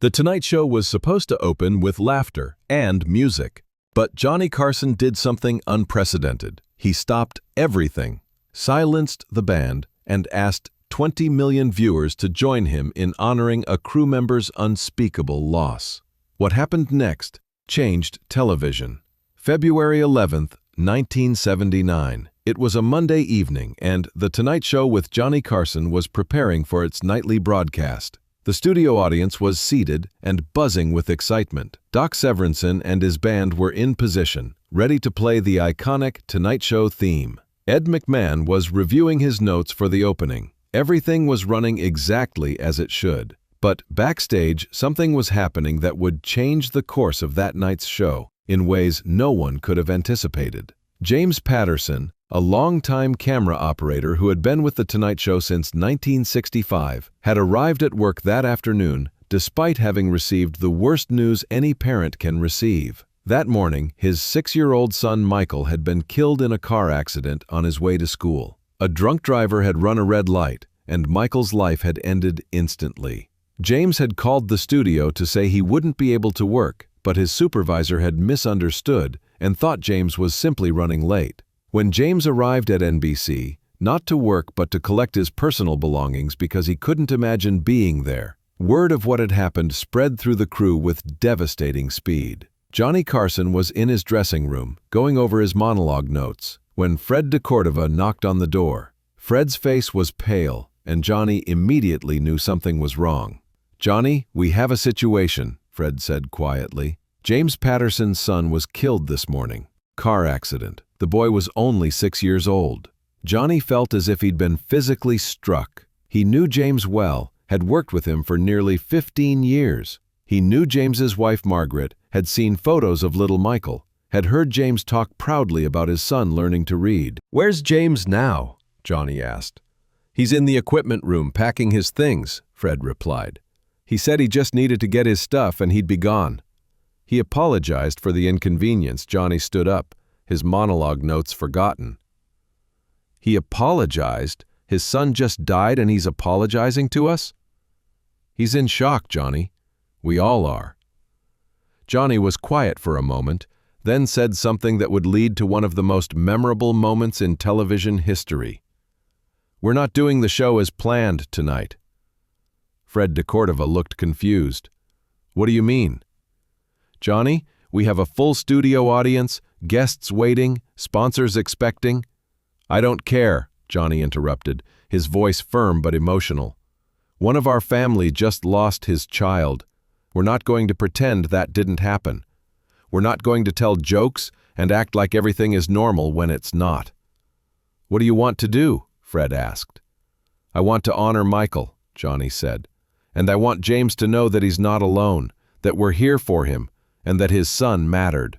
The Tonight Show was supposed to open with laughter and music, but Johnny Carson did something unprecedented. He stopped everything, silenced the band, and asked 20 million viewers to join him in honoring a crew member's unspeakable loss. What happened next changed television. February 11th, 1979. It was a Monday evening, and The Tonight Show with Johnny Carson was preparing for its nightly broadcast. The studio audience was seated and buzzing with excitement. Doc Severinsen and his band were in position, ready to play the iconic Tonight Show theme. Ed McMahon was reviewing his notes for the opening. Everything was running exactly as it should. But backstage, something was happening that would change the course of that night's show in ways no one could have anticipated. James Patterson, a longtime camera operator who had been with The Tonight Show since 1965, had arrived at work that afternoon despite having received the worst news any parent can receive. That morning, his 6-year-old son Michael had been killed in a car accident on his way to school. A drunk driver had run a red light, and Michael's life had ended instantly. James had called the studio to say he wouldn't be able to work, but his supervisor had misunderstood and thought James was simply running late. When James arrived at NBC, not to work but to collect his personal belongings because he couldn't imagine being there, word of what had happened spread through the crew with devastating speed. Johnny Carson was in his dressing room, going over his monologue notes, when Fred DeCordova knocked on the door. Fred's face was pale, and Johnny immediately knew something was wrong. "Johnny, we have a situation," Fred said quietly. "James Patterson's son was killed this morning. Car accident. The boy was only 6 years old." Johnny felt as if he'd been physically struck. He knew James well, had worked with him for nearly 15 years. He knew James's wife Margaret, had seen photos of little Michael, had heard James talk proudly about his son learning to read. "Where's James now?" Johnny asked. "He's in the equipment room packing his things," Fred replied. "He said he just needed to get his stuff and he'd be gone." He apologized for the inconvenience. Johnny stood up, his monologue notes forgotten. He apologized? His son just died and he's apologizing to us? He's in shock, Johnny. We all are. Johnny was quiet for a moment, then said something that would lead to one of the most memorable moments in television history. "We're not doing the show as planned tonight." Fred DeCordova looked confused. "What do you mean?" "Johnny, we have a full studio audience, guests waiting, sponsors expecting." "I don't care," Johnny interrupted, his voice firm but emotional. "One of our family just lost his child. We're not going to pretend that didn't happen. We're not going to tell jokes and act like everything is normal when it's not." "What do you want to do?" Fred asked. "I want to honor Michael," Johnny said. "And I want James to know that he's not alone, that we're here for him, and that his son mattered."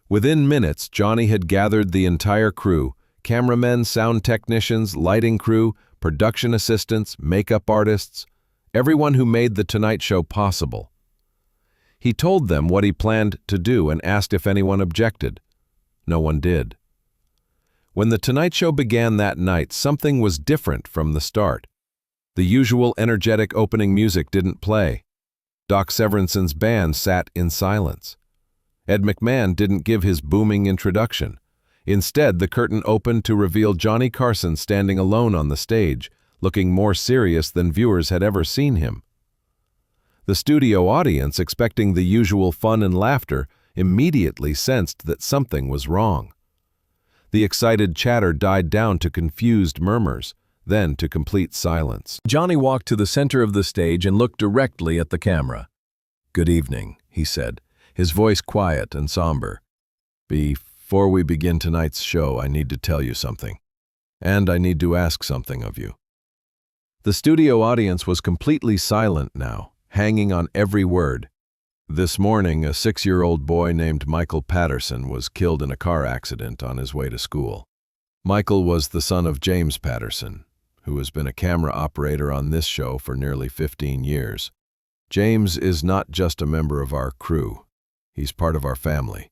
Within minutes, Johnny had gathered the entire crew, cameramen, sound technicians, lighting crew, production assistants, makeup artists, everyone who made The Tonight Show possible. He told them what he planned to do and asked if anyone objected. No one did. When The Tonight Show began that night, something was different from the start. The usual energetic opening music didn't play. Doc Severinsen's band sat in silence. Ed McMahon didn't give his booming introduction. Instead, the curtain opened to reveal Johnny Carson standing alone on the stage, looking more serious than viewers had ever seen him. The studio audience, expecting the usual fun and laughter, immediately sensed that something was wrong. The excited chatter died down to confused murmurs, then to complete silence. Johnny walked to the center of the stage and looked directly at the camera. "Good evening," he said, his voice quiet and somber. "Before we begin tonight's show, I need to tell you something. And I need to ask something of you." The studio audience was completely silent now, hanging on every word. "This morning, a 6-year-old boy named Michael Patterson was killed in a car accident on his way to school. Michael was the son of James Patterson, who has been a camera operator on this show for nearly 15 years. James is not just a member of our crew. He's part of our family.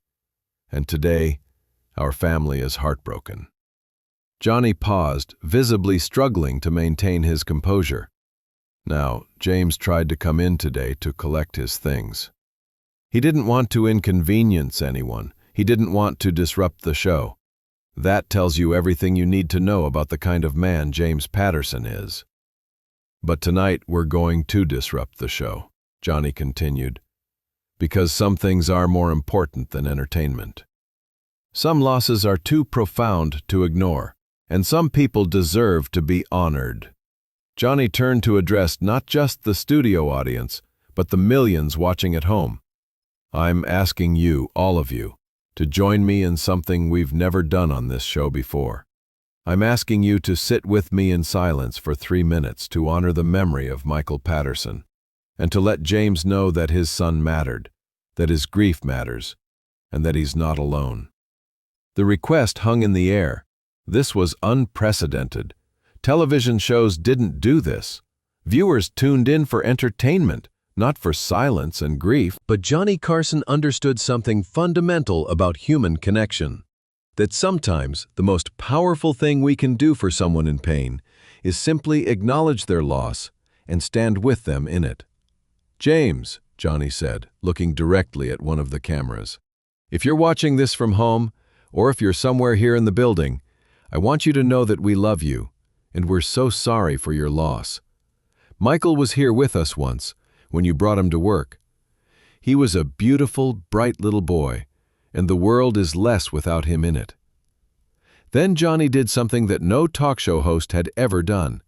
And today, our family is heartbroken." Johnny paused, visibly struggling to maintain his composure. Now, James tried to come in today to collect his things. He didn't want to inconvenience anyone. He didn't want to disrupt the show. That tells you everything you need to know about the kind of man James Patterson is. But tonight we're going to disrupt the show, Johnny continued, because some things are more important than entertainment. Some losses are too profound to ignore, and some people deserve to be honored. Johnny turned to address not just the studio audience, but the millions watching at home. I'm asking you, all of you, to join me in something we've never done on this show before. I'm asking you to sit with me in silence for 3 minutes to honor the memory of Michael Patterson, and to let James know that his son mattered, that his grief matters, and that he's not alone. The request hung in the air. This was unprecedented. Television shows didn't do this. Viewers tuned in for entertainment, not for silence and grief. But Johnny Carson understood something fundamental about human connection. That sometimes the most powerful thing we can do for someone in pain is simply acknowledge their loss and stand with them in it. James, Johnny said, looking directly at one of the cameras, if you're watching this from home, or if you're somewhere here in the building, I want you to know that we love you, and we're so sorry for your loss. Michael was here with us once, when you brought him to work. He was a beautiful, bright little boy, and the world is less without him in it. Then Johnny did something that no talk show host had ever done.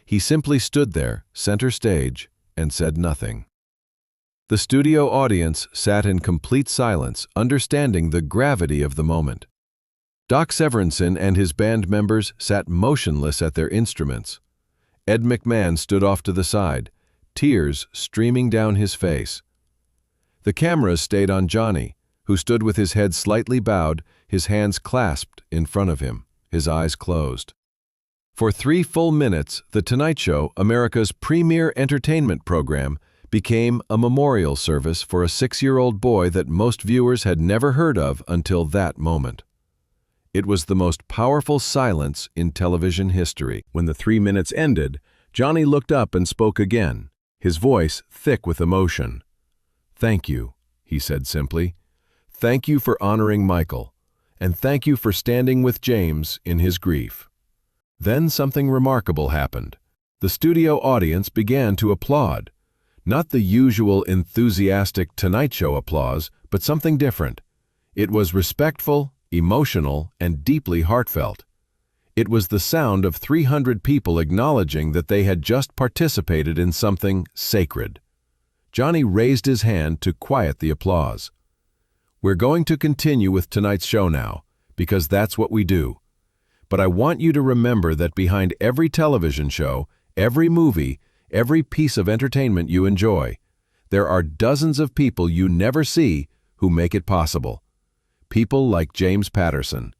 He simply stood there, center stage, and said nothing. The studio audience sat in complete silence, understanding the gravity of the moment. Doc Severinsen and his band members sat motionless at their instruments. Ed McMahon stood off to the side, tears streaming down his face. The cameras stayed on Johnny, who stood with his head slightly bowed, his hands clasped in front of him, his eyes closed. For 3 full minutes, The Tonight Show, America's premier entertainment program, became a memorial service for a 6-year-old boy that most viewers had never heard of until that moment. It was the most powerful silence in television history. When the 3 minutes ended, Johnny looked up and spoke again, his voice thick with emotion. "Thank you," he said simply. "Thank you for honoring Michael, and thank you for standing with James in his grief." Then something remarkable happened. The studio audience began to applaud. Not the usual enthusiastic Tonight Show applause, but something different. It was respectful, emotional, and deeply heartfelt. It was the sound of 300 people acknowledging that they had just participated in something sacred. Johnny raised his hand to quiet the applause. "We're going to continue with tonight's show now, because that's what we do. But I want you to remember that behind every television show, every movie, every piece of entertainment you enjoy, there are dozens of people you never see who make it possible. People like James Patterson.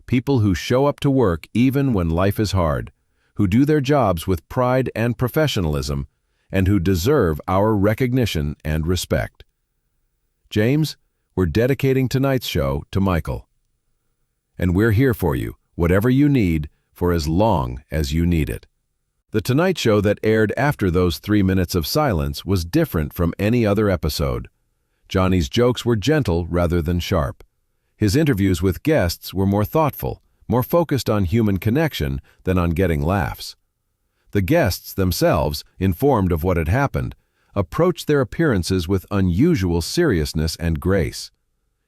People who show up to work even when life is hard, who do their jobs with pride and professionalism, and who deserve our recognition and respect. James, we're dedicating tonight's show to Michael. And we're here for you, whatever you need, for as long as you need it." The Tonight Show that aired after those 3 minutes of silence was different from any other episode. Johnny's jokes were gentle rather than sharp. His interviews with guests were more thoughtful, more focused on human connection than on getting laughs. The guests themselves, informed of what had happened, approached their appearances with unusual seriousness and grace.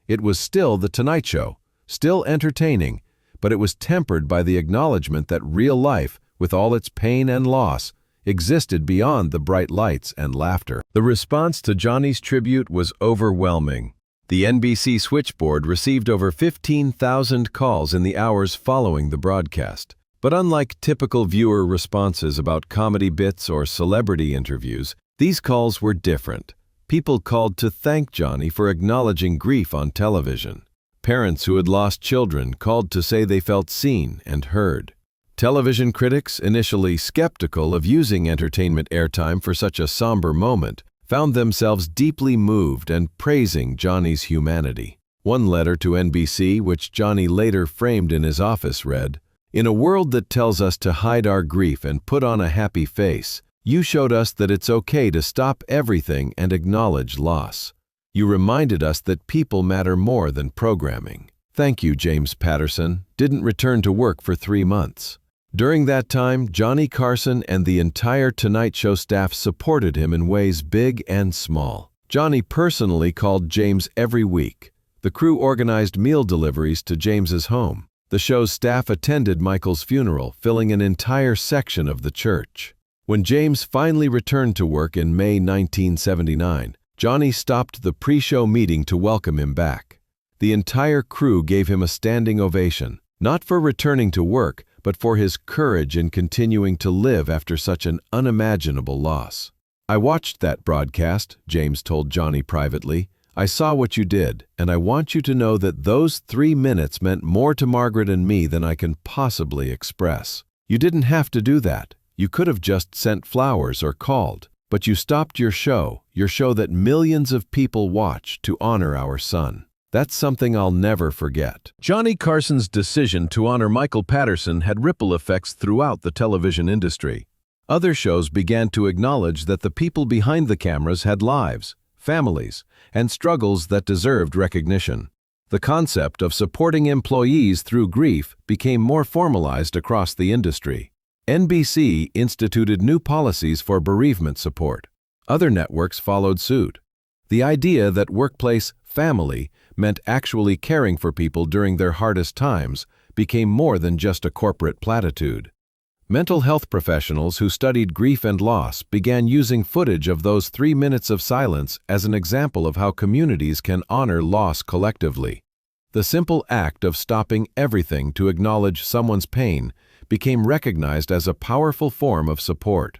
It was still The Tonight Show, still entertaining, but it was tempered by the acknowledgement that real life, with all its pain and loss, existed beyond the bright lights and laughter. The response to Johnny's tribute was overwhelming. The NBC switchboard received over 15,000 calls in the hours following the broadcast. But unlike typical viewer responses about comedy bits or celebrity interviews, these calls were different. People called to thank Johnny for acknowledging grief on television. Parents who had lost children called to say they felt seen and heard. Television critics, initially skeptical of using entertainment airtime for such a somber moment, found themselves deeply moved and praising Johnny's humanity. One letter to NBC, which Johnny later framed in his office, read, "In a world that tells us to hide our grief and put on a happy face, You showed us that it's okay to stop everything and acknowledge loss. You reminded us that people matter more than programming. Thank you, James Patterson. Didn't return to work for 3 months. During that time, Johnny Carson and the entire Tonight Show staff supported him in ways big and small. Johnny personally called James every week. The crew organized meal deliveries to James's home. The show's staff attended Michael's funeral, filling an entire section of the church. When James finally returned to work in May 1979, Johnny stopped the pre-show meeting to welcome him back. The entire crew gave him a standing ovation, not for returning to work, but for his courage in continuing to live after such an unimaginable loss. "I watched that broadcast," James told Johnny privately. "I saw what you did, and I want you to know that those 3 minutes meant more to Margaret and me than I can possibly express. You didn't have to do that. You could have just sent flowers or called, but you stopped your show that millions of people watch, to honor our son. That's something I'll never forget." Johnny Carson's decision to honor Michael Patterson had ripple effects throughout the television industry. Other shows began to acknowledge that the people behind the cameras had lives, families, and struggles that deserved recognition. The concept of supporting employees through grief became more formalized across the industry. NBC instituted new policies for bereavement support. Other networks followed suit. The idea that workplace family meant actually caring for people during their hardest times became more than just a corporate platitude. Mental health professionals who studied grief and loss began using footage of those 3 minutes of silence as an example of how communities can honor loss collectively. The simple act of stopping everything to acknowledge someone's pain became recognized as a powerful form of support.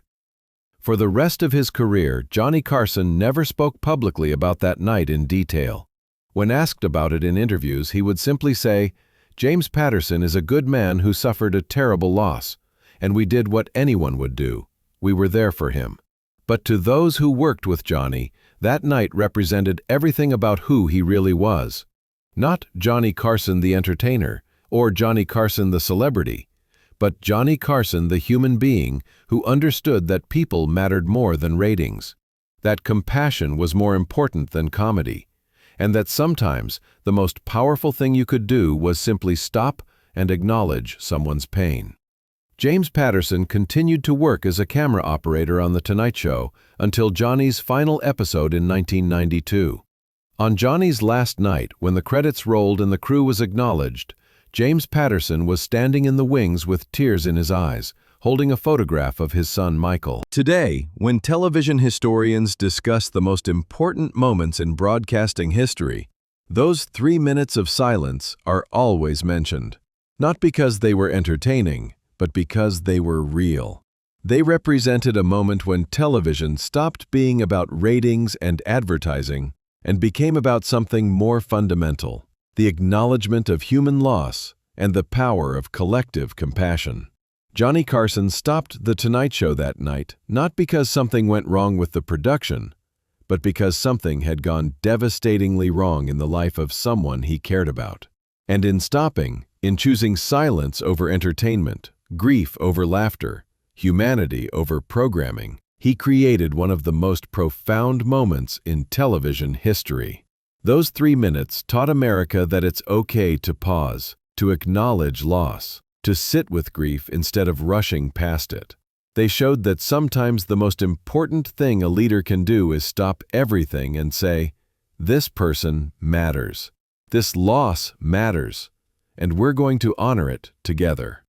For the rest of his career, Johnny Carson never spoke publicly about that night in detail. When asked about it in interviews, he would simply say, "James Patterson is a good man who suffered a terrible loss, and we did what anyone would do. We were there for him." But to those who worked with Johnny, that night represented everything about who he really was. Not Johnny Carson the entertainer, or Johnny Carson the celebrity, but Johnny Carson the human being who understood that people mattered more than ratings, that compassion was more important than comedy, and that sometimes the most powerful thing you could do was simply stop and acknowledge someone's pain. James Patterson continued to work as a camera operator on The Tonight Show until Johnny's final episode in 1992. On Johnny's last night, when the credits rolled and the crew was acknowledged, James Patterson was standing in the wings with tears in his eyes, holding a photograph of his son Michael. Today, when television historians discuss the most important moments in broadcasting history, those 3 minutes of silence are always mentioned. Not because they were entertaining, but because they were real. They represented a moment when television stopped being about ratings and advertising and became about something more fundamental: the acknowledgement of human loss and the power of collective compassion. Johnny Carson stopped The Tonight Show that night, not because something went wrong with the production, but because something had gone devastatingly wrong in the life of someone he cared about. And in stopping, in choosing silence over entertainment, grief over laughter, humanity over programming, he created one of the most profound moments in television history. Those 3 minutes taught America that it's okay to pause, to acknowledge loss, to sit with grief instead of rushing past it. They showed that sometimes the most important thing a leader can do is stop everything and say, "This person matters. This loss matters, and we're going to honor it together."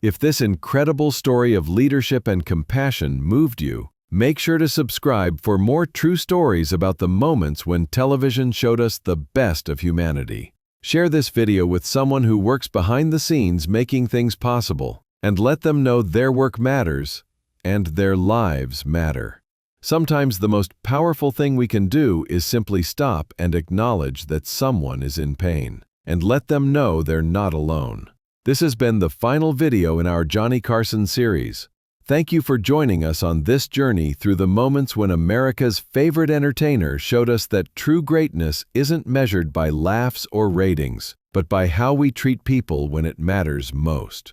If this incredible story of leadership and compassion moved you, make sure to subscribe for more true stories about the moments when television showed us the best of humanity. Share this video with someone who works behind the scenes making things possible, and let them know their work matters and their lives matter. Sometimes the most powerful thing we can do is simply stop and acknowledge that someone is in pain, and let them know they're not alone. This has been the final video in our Johnny Carson series. Thank you for joining us on this journey through the moments when America's favorite entertainer showed us that true greatness isn't measured by laughs or ratings, but by how we treat people when it matters most.